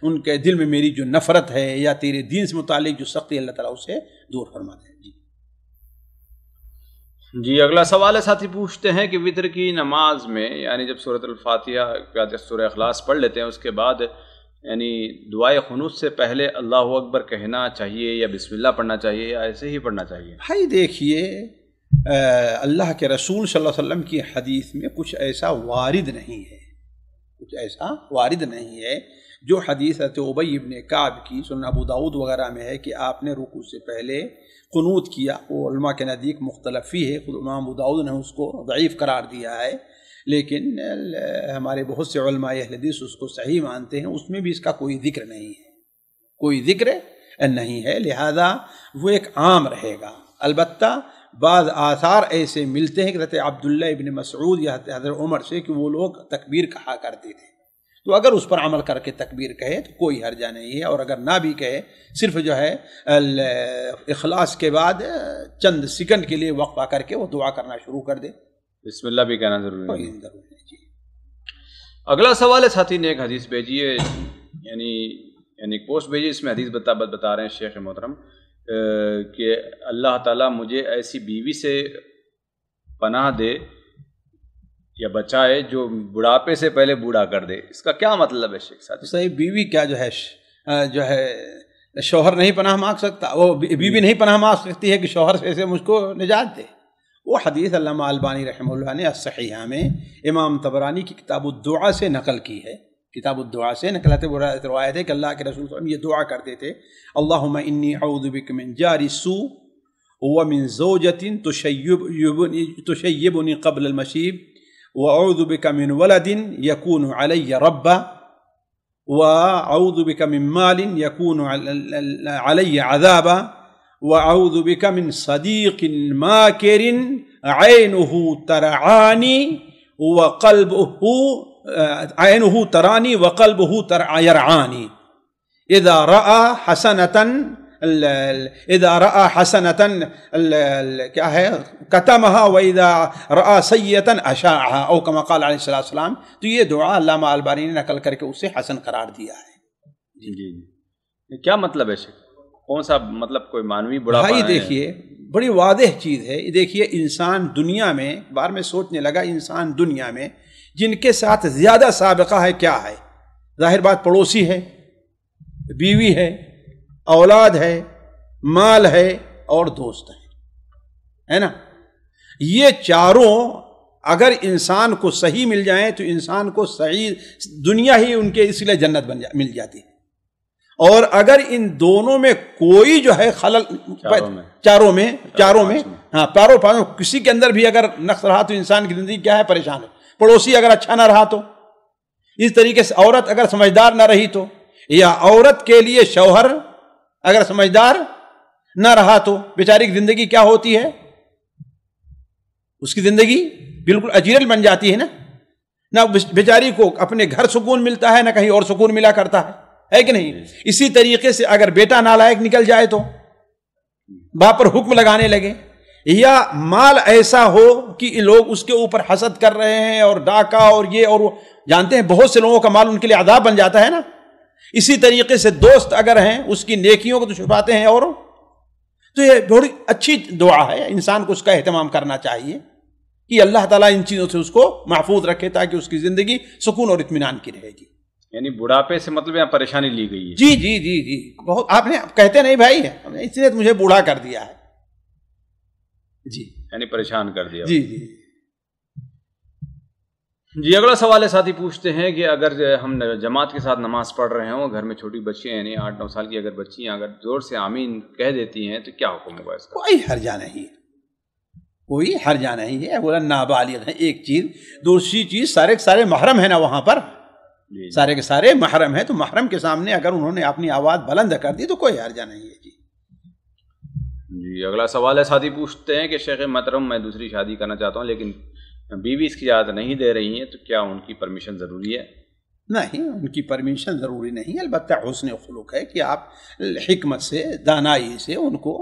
ان کے دل میں میری جو نفرت ہے یا تیرے دین سے متعلق جو سختی اللہ تعالیٰ اسے دور فرما دے. جی اگلا سوال ہے ساتھی پوچھتے ہیں کہ وتر کی نماز میں یعنی جب سورۃ الفاتحہ یا سورہ اخلاص پڑھ لیتے ہیں اس کے بعد یعنی دعائے قنوت سے پہلے اللہ اکبر کہنا چاہیے یا بسم اللہ پڑھنا چاہیے یا ایسے ہی پڑھنا چاہیے؟ دیکھیے اللہ کے رسول صلی اللہ علیہ وسلم کی حدیث میں کچھ ایسا وارد نہیں ہے. جو حدیث ابی ابن کعب کی سنن ابو داؤد وغیرہ میں ہے کہ آپ نے رکوع سے پہلے قنوت کیا، وہ علماء کے نزدیک مختلف ہی ہے. خود امام ابو داؤد نے اس کو ضعیف قرار دیا ہے، لیکن ہمارے بہت سے علماء اہل حدیث اس کو صحیح مانتے ہیں. اس میں بھی اس کا کوئی ذکر نہیں ہے، لہذا وہ ایک عام رہے گا. البتہ بعض آثار ایسے ملتے ہیں کہ حضرت عبداللہ ابن مسعود یا حضرت عمر سے کہ وہ لوگ تکبیر کہا کرتے تھے، تو اگر اس پر عمل کر کے تکبیر کہے تو کوئی حرجہ نہیں ہے. اور اگر نہ بھی کہے، صرف جو ہے اخلاص کے بعد چند سیکنڈ کے لیے وقفہ کر کے وہ دعا کرنا شروع کر دے. بسم اللہ بھی کہنا ضروری ہے. اگلا سوال ہے ساتھی نے ایک حدیث بھیجی ہے، یعنی پوسٹ بھیجی، اس میں حدیث بتا رہے ہیں شیخ محترم کہ اللہ تعالیٰ مجھے ایسی بیوی سے پناہ دے یا بچائے جو بڑھاپے سے پہلے بوڑھا کر دے. اس کا کیا مطلب ہے شیخ صاحب؟ صحیح بیوی کیا جو ہے شوہر نہیں پناہ مانگ سکتا، وہ بیوی نہیں پناہ مانگ سکتی ہے کہ شوہر سے مجھ کو نجات دے. وہ حدیث علامہ البانی رحمہ اللہ نے الصحیحہ میں امام طبرانی کی کتاب الدعاء سے نقل کی ہے. کتاب الدعاء سے نقلت روایت ہے کہ اللہ کے رسول صلی اللہ علیہ وسلم یہ دعا کرتے تھے، اللہم انی اعوذ بک من جار السوء ومن زوجۃ تشیبنی قبل المشیب وأعوذ بك من ولد يكون علي ربا وأعوذ بك من مال يكون علي عذابا وأعوذ بك من صديق ماكر عينه تراني وقلبه يرعاني إذا رأى حسنة کیا ہے کتمها وإذا رأى سیئة اشاعها او كما قال علیہ الصلوۃ والسلام. تو یہ دعا علامہ البانی نے نقل کر کے اسے حسن قرار دیا ہے. جی کیا مطلب ہے شیخ؟ کون سا مطلب؟ کوئی معنوی بڑھاپا؟ بھائی دیکھیے بڑی واضح چیز ہے. دیکھیے انسان دنیا میں بار میں سوچنے لگا، انسان دنیا میں جن کے ساتھ زیادہ سابقہ ہے کیا ہے؟ ظاہر بات پڑوسی ہے، بیوی ہے، اولاد ہے، مال ہے اور دوست ہے نا. یہ چاروں اگر انسان کو صحیح مل جائیں تو انسان کو صحیح دنیا ہی ان کے اس لیے جنت مل جاتی ہے. اور اگر ان دونوں میں کوئی جو ہے خلل چاروں میں پاروں کسی کے اندر بھی اگر نقص رہا تو انسان کی زندگی کیا ہے؟ پریشان ہے. پڑوسی اگر اچھا نہ رہا تو، اس طریقے سے عورت اگر سمجھدار نہ رہی تو، یا عورت کے لیے شوہر اگر سمجھدار نہ رہا تو بیچاری کی زندگی کیا ہوتی ہے؟ اس کی زندگی بالکل اجیرل بن جاتی ہے نا. نہ بیچاری کو اپنے گھر سکون ملتا ہے، نہ کہیں اور سکون ملا کرتا ہے کہ نہیں؟ اسی طریقے سے اگر بیٹا نالائق نکل جائے تو باپ پر حکم لگانے لگے، یا مال ایسا ہو کہ لوگ اس کے اوپر حسد کر رہے ہیں اور ڈاکہ اور یہ اور وہ، جانتے ہیں بہت سے لوگوں کا مال ان کے لیے عذاب بن جاتا ہے نا. اسی طریقے سے دوست اگر ہیں اس کی نیکیوں کو تو چھپاتے ہیں، اور تو یہ بڑی اچھی دعا ہے، انسان کو اس کا اہتمام کرنا چاہیے کہ اللہ تعالیٰ ان چیزوں سے اس کو محفوظ رکھے تاکہ اس کی زندگی سکون اور اطمینان کی رہے گی. یعنی بڑھاپے سے مطلب یہاں پریشانی لی گئی ہے. جی جی جی جی بہت آپ نے کہتے نہیں بھائی اس نے مجھے بوڑھا کر دیا ہے. جی یعنی پریشان کر دیا. جی جی جی اگلا سوال ہے، ساتھی پوچھتے ہیں کہ اگر ہم جماعت کے ساتھ نماز پڑھ رہے ہوں، گھر میں چھوٹی بچیاں یعنی 8-9 سال کی اگر بچیاں اگر زور سے آمین کہہ دیتی ہیں تو کیا حکم ہوگا اس کا؟ کوئی حرجہ نہیں ہے، کوئی حرجہ نہیں ہے، بولا نابالغ ہے ایک چیز، دوسری چیز سارے کے سارے محرم ہے نا وہاں پر، سارے کے سارے محرم ہیں، تو محرم کے سامنے اگر انہوں نے اپنی آواز بلند کر دی تو کوئی حرجہ نہیں ہے۔ جی اگلا سوال ہے، ساتھی پوچھتے ہیں کہ شیخ محترم میں دوسری شادی کرنا چاہتا ہوں لیکن بیوی اس کی اجازت نہیں دے رہی ہیں، تو کیا ان کی پرمیشن ضروری ہے؟ نہیں، ان کی پرمیشن ضروری نہیں، البتہ حسن خلق ہے کہ آپ حکمت سے دانائی سے ان کو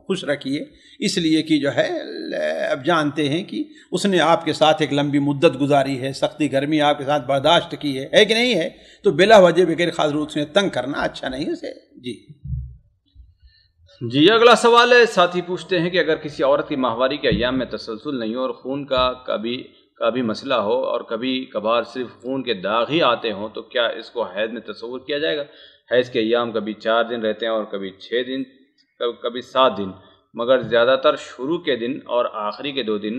خوش رکھیے، اس لیے کہ جو ہے اب جانتے ہیں کہ اس نے آپ کے ساتھ ایک لمبی مدت گزاری ہے، سختی گرمی آپ کے ساتھ برداشت کی ہے کہ نہیں ہے، تو بلا وجہ بغیر خاص ضرورت سے تنگ کرنا اچھا نہیں اسے۔ جی اگلا سوال ہے، ساتھی پوچھتے ہیں کہ اگر کسی عورت کی ماہواری کے ایام میں تسلسل نہیں ہو اور خون کا کبھی مسئلہ ہو اور کبھی کبھار صرف خون کے داغ ہی آتے ہوں، تو کیا اس کو حیض میں تصور کیا جائے گا؟ حیض کے ایام کبھی 4 دن رہتے ہیں اور کبھی 6 دن، کبھی 7 دن، مگر زیادہ تر شروع کے دن اور آخری کے 2 دن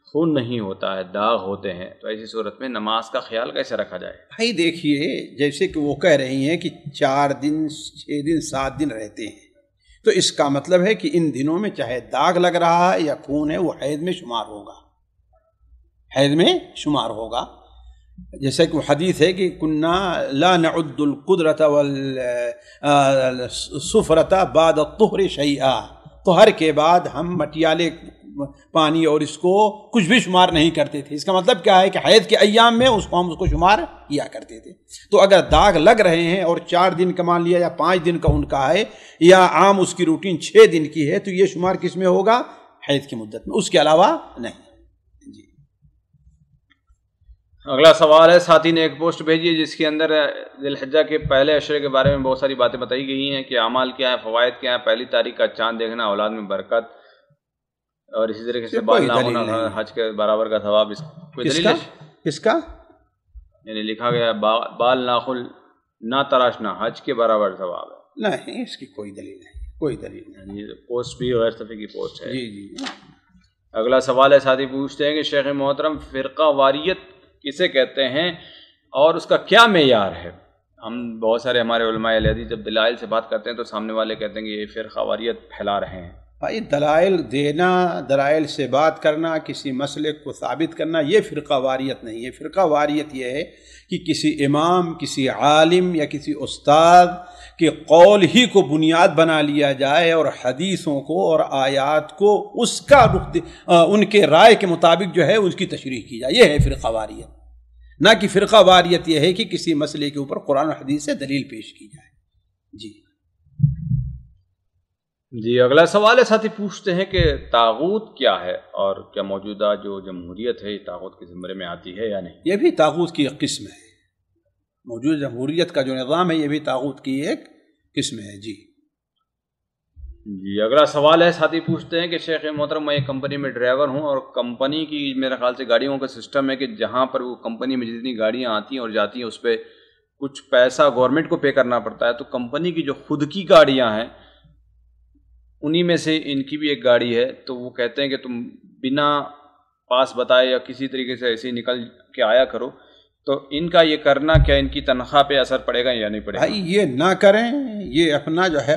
خون نہیں ہوتا ہے، داغ ہوتے ہیں، تو ایسی صورت میں نماز کا خیال کیسے رکھا جائے؟ بھائی دیکھیے، جیسے کہ وہ کہہ رہی ہیں کہ 4 دن 6 دن 7 دن رہتے ہیں، تو اس کا مطلب ہے کہ ان دنوں میں چاہے داغ لگ رہا ہے یا خون ہے وہ حیض میں شمار ہوگا، حیض میں شمار ہوگا۔ جیسے کہ حدیث ہے کہ کنا لا نعد القدرۃ والسفرۃ بعد الطہر شیئا، طہر کے بعد ہم مٹیالے پانی اور اس کو کچھ بھی شمار نہیں کرتے تھے۔ اس کا مطلب کیا ہے کہ حیض کے ایام میں اس کو ہم اس کو شمار کیا کرتے تھے۔ تو اگر داغ لگ رہے ہیں اور 4 دن کا مان لیا یا 5 دن کا ان کا ہے یا عام اس کی روٹین 6 دن کی ہے، تو یہ شمار کس میں ہوگا؟ حیض کی مدت میں، اس کے علاوہ نہیں۔ جی اگلا سوال ہے، ساتھی نے ایک پوسٹ بھیجی ہے جس کے اندر ذی الحجہ کے پہلے عشرے کے بارے میں بہت ساری باتیں بتائی گئی ہیں کہ اعمال کیا ہیں، فوائد کیا ہیں، پہلی تاریخ کا چاند دیکھنا اولاد میں برکت، اور اسی طریقے سے بال نہ ہونا حج کے برابر کا ثواب۔ اس کوئی دلیل ہے اس کا؟ یعنی لکھا گیا بال ناخن نہ تراشنا حج کے برابر ثواب ہے۔ نہیں، اس کی کوئی دلیل نہیں، کوئی دلیل نہیں۔ پوسٹ بھی غیر صفحے کی پوسٹ ہے۔ جی اگلا سوال ہے، ساتھی پوچھتے ہیں کہ شیخ محترم فرقہ واریت کسے کہتے ہیں اور اس کا کیا معیار ہے؟ ہم بہت سارے ہمارے علماء اہل حدیث جب دلائل سے بات کرتے ہیں تو سامنے والے کہتے ہیں کہ یہ فرقہ واریت پھیلا رہے ہیں۔ بھائی دلائل دینا، دلائل سے بات کرنا، کسی مسئلے کو ثابت کرنا، یہ فرقہ واریت نہیں ہے۔ فرقہ واریت یہ ہے کہ کسی امام، کسی عالم یا کسی استاد کے قول ہی کو بنیاد بنا لیا جائے اور حدیثوں کو اور آیات کو اس کا رخ ان کے رائے کے مطابق جو ہے اس کی تشریح کی جائے، یہ ہے فرقہ واریت۔ نہ کہ فرقہ واریت یہ ہے کہ کسی مسئلے کے اوپر قرآن و حدیث سے دلیل پیش کی جائے۔ جی اگلا سوال ہے، ساتھی پوچھتے ہیں کہ طاغوت کیا ہے اور کیا موجودہ جو جمہوریت ہے یہ طاغوت کے زمرے میں آتی ہے یا نہیں؟ یہ بھی طاغوت کی ایک قسم ہے، موجودہ جمہوریت کا جو نظام ہے یہ بھی طاغوت کی ایک قسم ہے۔ جی اگلا سوال ہے، ساتھی پوچھتے ہیں کہ شیخ محترم میں ایک کمپنی میں ڈرائیور ہوں اور کمپنی کی میرے خیال سے گاڑیوں کا سسٹم ہے کہ جہاں پر وہ کمپنی میں جتنی گاڑیاں آتی ہیں اور جاتی ہیں اس پہ کچھ پیسہ گورنمنٹ کو پے کرنا پڑتا ہے، تو کمپنی کی جو خود کی گاڑیاں ہیں انہی میں سے ان کی بھی ایک گاڑی ہے، تو وہ کہتے ہیں کہ تم بنا پاس بتائے یا کسی طریقے سے ایسے ہی نکل کے آیا کرو، تو ان کا یہ کرنا کیا ان کی تنخواہ پہ اثر پڑے گا یا نہیں پڑے گا؟ بھائی یہ نہ کریں، یہ اپنا جو ہے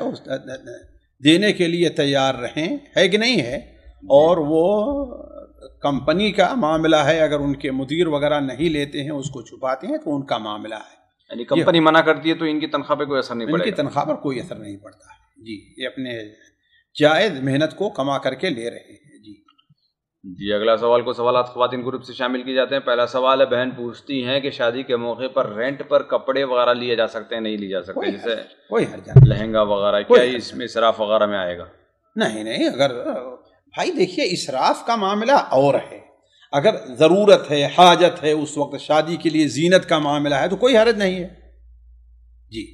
دینے کے لیے تیار رہیں، ہے کہ نہیں ہے، اور وہ کمپنی کا معاملہ ہے، اگر ان کے مدیر وغیرہ نہیں لیتے ہیں اس کو چھپاتے ہیں تو ان کا معاملہ ہے، یعنی کمپنی منع کرتی ہے تو ان کی تنخواہ پہ کوئی اثر نہیں پڑے گا؟ ان کی تنخواہ پر کوئی اثر نہیں پڑتا ہے۔ جی یہ اپنے جائز محنت کو کما کر کے لے رہے ہیں۔ جی اگلا سوال کو سوالات خواتین گروپ سے شامل کیے جاتے ہیں۔ پہلا سوال ہے، بہن پوچھتی ہیں کہ شادی کے موقع پر رینٹ پر کپڑے وغیرہ لیے جا سکتے ہیں نہیں لیے جا سکتے، جیسے کوئی حرج نہیں، لہنگا وغیرہ، کیا اس میں اسراف وغیرہ میں آئے گا؟ نہیں، اگر بھائی دیکھیے اسراف کا معاملہ اور ہے، اگر ضرورت ہے، حاجت ہے، اس وقت شادی کے لیے زینت کا معاملہ ہے تو کوئی حرج نہیں ہے۔ جی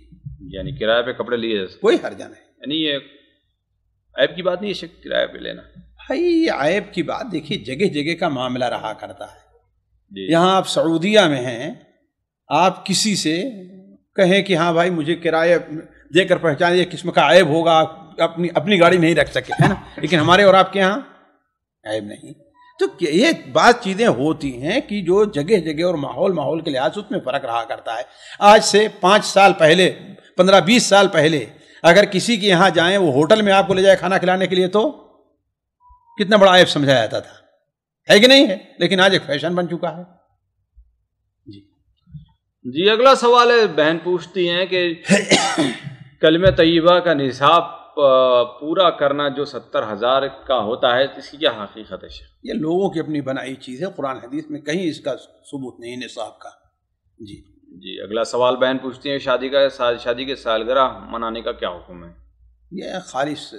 یعنی کرائے پہ کپڑے لیے جا سکتے، کوئی حرج نہیں، یعنی یہ عیب کی بات نہیں ہے کرائے پہ لینا؟ بھائی عیب کی بات دیکھیے جگہ جگہ کا معاملہ رہا کرتا ہے۔ یہاں آپ سعودیہ میں ہیں، آپ کسی سے کہیں کہ ہاں بھائی مجھے کرایہ دے کر پہچان، یہ قسم کا عیب ہوگا، اپنی گاڑی نہیں رکھ سکے، ہے نا، لیکن ہمارے اور آپ کے ہاں عیب نہیں۔ تو یہ بعض چیزیں ہوتی ہیں کہ جو جگہ جگہ اور ماحول کے لحاظ سے اس میں فرق رہا کرتا ہے. آج سے 5 سال پہلے 15-20 سال پہلے اگر کسی کے یہاں جائیں وہ ہوٹل میں آپ کو لے جائے کھانا کھلانے کے لیے تو کتنا بڑا عیب سمجھا جاتا تھا, ہے کہ نہیں ہے؟ لیکن آج ایک فیشن بن چکا ہے. جی اگلا سوال ہے, بہن پوچھتی ہیں کہ کلمہ طیبہ کا نصاب پورا کرنا جو 70,000 کا ہوتا ہے, اس کی کیا حقیقت ہے؟ یہ لوگوں کی اپنی بنائی چیز ہے, قرآن حدیث میں کہیں اس کا ثبوت نہیں نصاب کا. جی اگلا سوال بہن پوچھتی ہیں, شادی کے سالگرہ منانے کا کیا حکم ہے؟ یہ خالص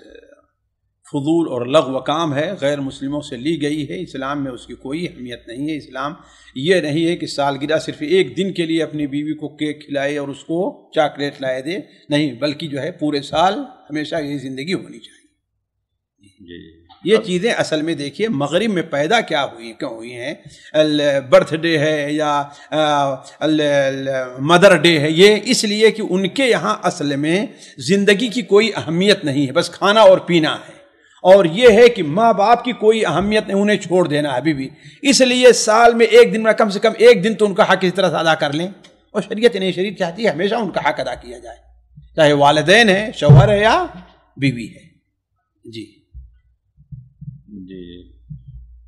فضول اور لغو کام ہے, غیر مسلموں سے لی گئی ہے. اسلام میں اس کی کوئی اہمیت نہیں ہے. اسلام یہ نہیں ہے کہ سالگرہ صرف ایک دن کے لیے اپنی بیوی کو کیک کھلائے اور اس کو چاکلیٹ لائے دے, نہیں, بلکہ جو ہے پورے سال ہمیشہ یہ زندگی ہونی چاہیے. یہ چیزیں اصل میں دیکھیے مغرب میں پیدا کیوں ہوئی ہیں. برتھ ڈے ہے یا مدر ڈے ہے, یہ اس لیے کہ ان کے یہاں اصل میں زندگی کی کوئی اہمیت نہیں ہے, بس کھانا اور پینا ہے. اور یہ ہے کہ ماں باپ کی کوئی اہمیت نہیں, انہیں چھوڑ دینا ابھی بھی. اس لیے سال میں ایک دن میں کم سے کم ایک دن تو ان کا حق اس طرح سے ادا کر لیں. اور شریعت چاہتی ہے ہمیشہ ان کا حق ادا کیا جائے, چاہے والدین ہے, شوہر ہے یا بیوی ہے. جی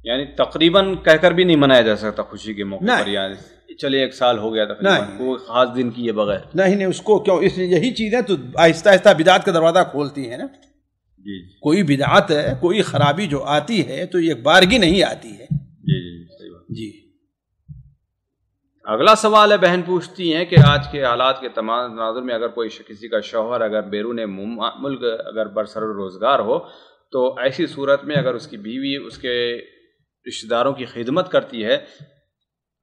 یعنی تقریباً کہہ کر بھی نہیں منایا جا سکتا خوشی کے موقع پر, یعنی چلے 1 سال ہو گیا تقریباً, کوئی خاص دن کیے بغیر نہیں, اس کو کیوں, اس یہی چیزیں تو آہستہ آہستہ بدعت کا دروازہ کھولتی ہے نا. کوئی بدعت ہے, کوئی خرابی جو آتی ہے تو یہ بارگی نہیں آتی ہے. صحیح بات. اگلا سوال ہے, بہن پوچھتی ہیں کہ آج کے حالات کے تمام تناظر میں اگر کوئی کسی کا شوہر اگر بیرون ملک اگر برسر روزگار ہو تو ایسی صورت میں اگر اس کی بیوی اس کے رشتہ داروں کی خدمت کرتی ہے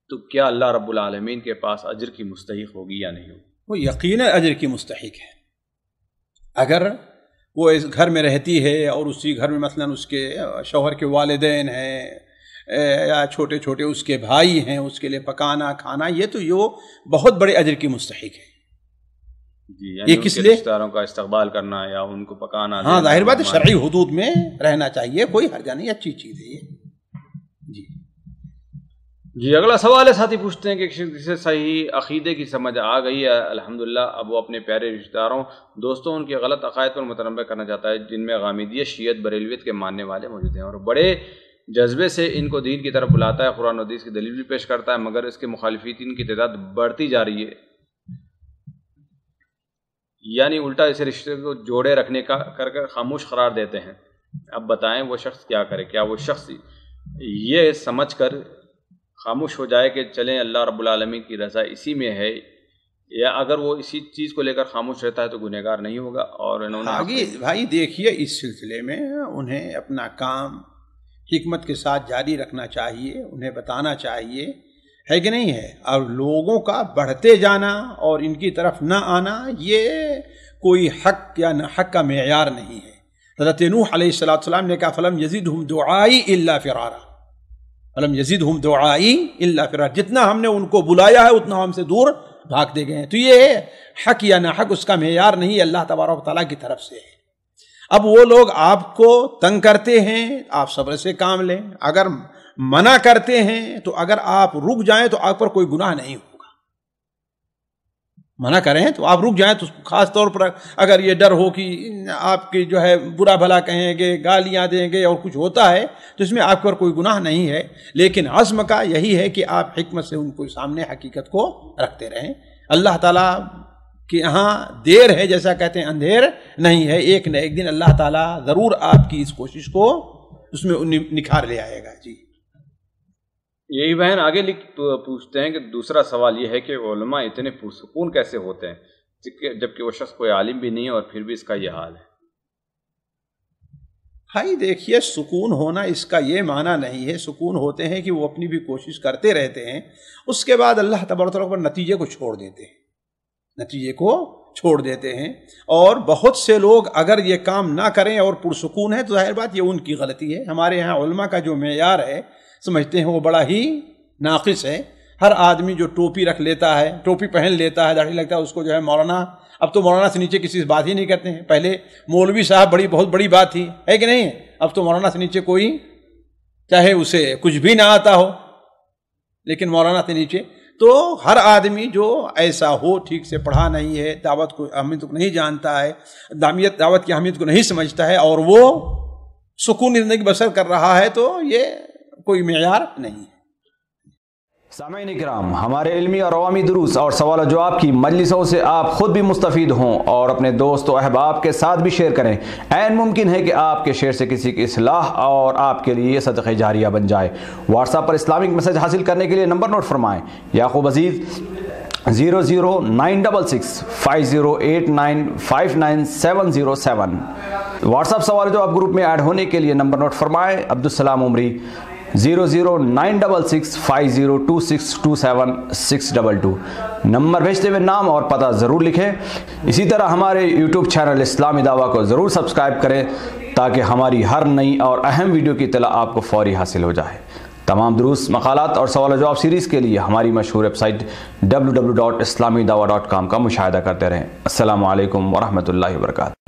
تو کیا اللہ رب العالمین کے پاس اجر کی مستحق ہوگی یا نہیں ہوگی؟ وہ یقیناً اجر کی مستحق ہے. اگر وہ اس گھر میں رہتی ہے اور اسی گھر میں مثلاً اس کے شوہر کے والدین ہیں یا چھوٹے چھوٹے اس کے بھائی ہیں, اس کے لیے پکانا کھانا, یہ تو بہت بڑے اجر کی مستحق ہے. یعنی یہ کس لیے رشتہ داروں کا استقبال کرنا یا ان کو پکانا, ہاں ظاہر بات ہے شرعی حدود میں رہنا چاہیے, کوئی حرج نہیں, اچھی چیز ہے یہ. جی اگلا سوال ہے, ساتھی پوچھتے ہیں کہ جسے صحیح عقیدے کی سمجھ آ گئی ہے الحمدللہ, اب وہ اپنے پیارے رشتہ داروں دوستوں ان کے غلط عقائد پر متنبہ کرنا چاہتا ہے جن میں غامدیت, شیعت, بریلویت کے ماننے والے موجود ہیں, اور بڑے جذبے سے ان کو دین کی طرف بلاتا ہے, قرآن و حدیث کی دلیل بھی پیش کرتا ہے, مگر اس کے مخالفین کی تعداد بڑھتی جا رہی ہے. یعنی الٹا اسے رشتے کو جوڑے رکھنے کا کر خاموش قرار دیتے ہیں. اب بتائیں وہ شخص کیا کرے؟ کیا وہ شخص یہ سمجھ کر خاموش ہو جائے کہ چلیں اللہ رب العالمین کی رضا اسی میں ہے, یا اگر وہ اسی چیز کو لے کر خاموش رہتا ہے تو گنہگار نہیں ہوگا؟ اور انہوں نے بھائی دیکھیے اس سلسلے میں انہیں اپنا کام حکمت کے ساتھ جاری رکھنا چاہیے, انہیں بتانا چاہیے, ہے کہ نہیں ہے. اور لوگوں کا بڑھتے جانا اور ان کی طرف نہ آنا یہ کوئی حق یا نہ حق کا معیار نہیں ہے. حضرت نوح علیہ السلام نے کہا فلم یزدہم دعائی الا فرارا, فلم یزدہم دعائی الا فرارا, جتنا ہم نے ان کو بلایا ہے اتنا ہم سے دور بھاگتے گئے ہیں. تو یہ حق یا نہ حق اس کا معیار نہیں, اللہ تبارک و تعالیٰ کی طرف سے ہے. اب وہ لوگ آپ کو تنگ کرتے ہیں, آپ صبر سے کام لیں. اگر منع کرتے ہیں تو اگر آپ رک جائیں تو آپ پر کوئی گناہ نہیں ہوگا. منع کریں تو آپ رک جائیں, تو خاص طور پر اگر یہ ڈر ہو کہ آپ کی جو ہے برا بھلا کہیں گے, گالیاں دیں گے اور کچھ ہوتا ہے, تو اس میں آپ پر کوئی گناہ نہیں ہے. لیکن عزم کا یہی ہے کہ آپ حکمت سے ان کو سامنے حقیقت کو رکھتے رہیں. اللہ تعالیٰ کہ یہاں دیر ہے جیسا کہتے ہیں اندھیر نہیں ہے, ایک نہ ایک دن اللہ تعالیٰ ضرور آپ کی اس کوشش کو اس میں نکھار لے آئے گا. جی یہی بہن آگے پوچھتے ہیں کہ دوسرا سوال یہ ہے کہ علماء اتنے پرسکون کیسے ہوتے ہیں جبکہ وہ شخص کوئی عالم بھی نہیں ہے اور پھر بھی اس کا یہ حال ہے؟ بھائی دیکھیے سکون ہونا اس کا یہ معنی نہیں ہے. سکون ہوتے ہیں کہ وہ اپنی بھی کوشش کرتے رہتے ہیں, اس کے بعد اللہ تبارک و تعالیٰ پر نتیجے کو چھوڑ دیتے ہیں. اور بہت سے لوگ اگر یہ کام نہ کریں اور پرسکون ہے تو ظاہر بات یہ ان کی غلطی ہے. ہمارے یہاں علماء کا جو معیار ہے سمجھتے ہیں وہ بڑا ہی ناقص ہے. ہر آدمی جو ٹوپی رکھ لیتا ہے, ٹوپی پہن لیتا ہے, داڑھی لگتا ہے, اس کو جو ہے مولانا, اب تو مولانا سے نیچے کسی سے بات ہی نہیں کرتے ہیں. پہلے مولوی صاحب بہت بڑی بات تھی, ہے کہ نہیں, اب تو مولانا سے نیچے کوئی چاہے اسے کچھ بھی نہ آتا ہو، لیکن مولانا کے نیچے تو ہر آدمی جو ایسا ہو، ٹھیک سے پڑھا نہیں ہے، دعوت کو اہمیت کو نہیں جانتا ہے، دعوت کی اہمیت کو نہیں سمجھتا ہے، اور وہ سکون زندگی بسر کر رہا ہے، تو یہ کوئی معیار نہیں ہے۔ سامعین کرام، ہمارے علمی اور عوامی دروس اور سوال و جواب کی مجلسوں سے آپ خود بھی مستفید ہوں اور اپنے دوست و احباب کے ساتھ بھی شیئر کریں۔ عین ممکن ہے کہ آپ کے شیئر سے کسی کی اصلاح اور آپ کے لیے صدقہ جاریہ بن جائے۔ واٹس ایپ پر اسلامک میسج حاصل کرنے کے لیے نمبر نوٹ فرمائیں: یعقوب عزیز 00966 5089 59707۔ واٹس ایپ سوال و جواب گروپ میں ایڈ ہونے کے لیے نمبر نوٹ فرمائیں: عبدالسلام عمری 00966 502627 نمبر بھیجتے ہوئے نام اور پتہ ضرور لکھیں۔ اسی طرح ہمارے یوٹیوب چینل اسلامی دعویٰ کو ضرور سبسکرائب کریں تاکہ ہماری ہر نئی اور اہم ویڈیو کی اطلاع آپ کو فوری حاصل ہو جائے۔ تمام دروس، مقالات اور سوال و جواب سیریز کے لیے ہماری مشہور ویب سائٹ www.islamidawah.com کا مشاہدہ کرتے رہیں۔ السلام علیکم ورحمۃ اللہ وبرکاتہ۔